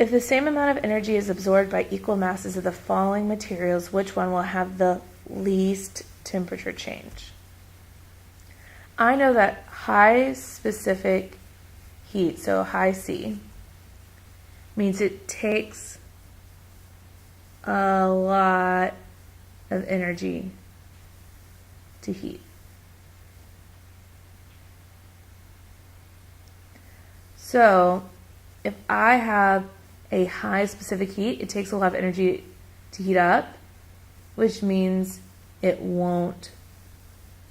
If the same amount of energy is absorbed by equal masses of the following materials, which one will have the least temperature change? I know that high specific heat, so high C, means it takes a lot of energy to heat. So if I have a high specific heat, it takes a lot of energy to heat up, which means it won't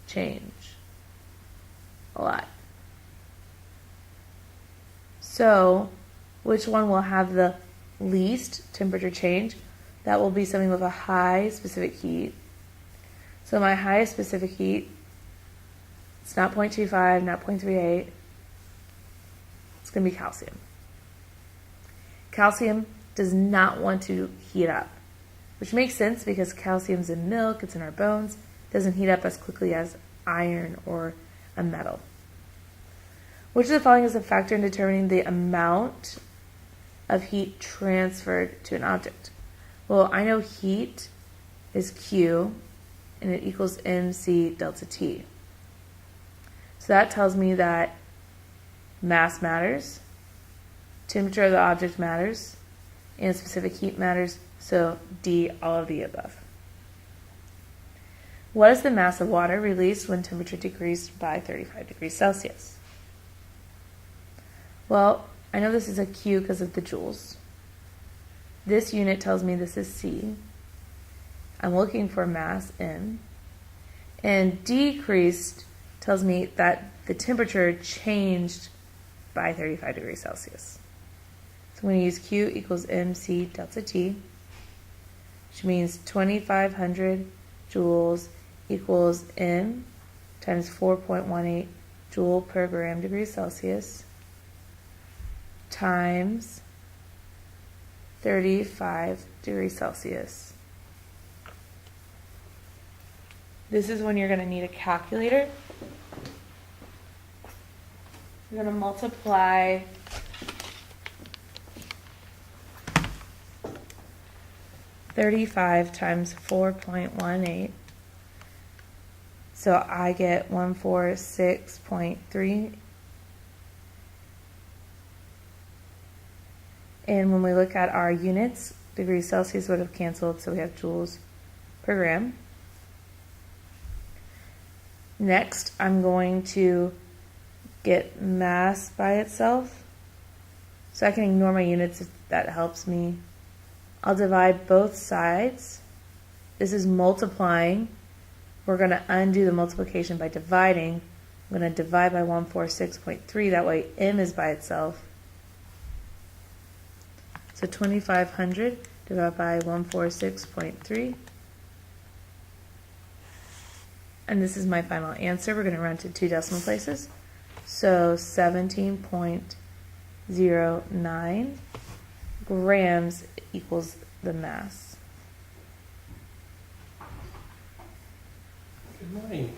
change a lot. So which one will have the least temperature change? That will be something with a high specific heat. So my highest specific heat, it's not 0.25, not 0.38. It's going to be calcium. Calcium does not want to heat up, which makes sense because calcium's in milk, it's in our bones. It doesn't heat up as quickly as iron or a metal. Which of the following is a factor in determining the amount of heat transferred to an object? Well, I know heat is Q, and it equals mc delta T. So that tells me that mass matters, temperature of the object matters, and specific heat matters, so D, all of the above. What is the mass of water released when temperature decreased by 35 degrees Celsius? Well, I know this is a Q because of the joules. This unit tells me this is C. I'm looking for mass M. And decreased tells me that the temperature changed by 35 degrees Celsius. So I'm going to use Q equals mc delta T, which means 2,500 joules equals M times 4.18 joule per gram degrees Celsius times 35 degrees Celsius. This is when you're going to need a calculator. You're going to multiply 35 times 4.18. So I get 146.3. And when we look at our units, degrees Celsius would have canceled, so we have joules per gram. Next, I'm going to get mass by itself. So I can ignore my units if that helps me. I'll divide both sides. This is multiplying. We're going to undo the multiplication by dividing. I'm going to divide by 146.3. That way M is by itself. So 2,500 divided by 146.3. And this is my final answer. We're going to run to 2 decimal places. So 17.09 grams equals the mass. Good morning.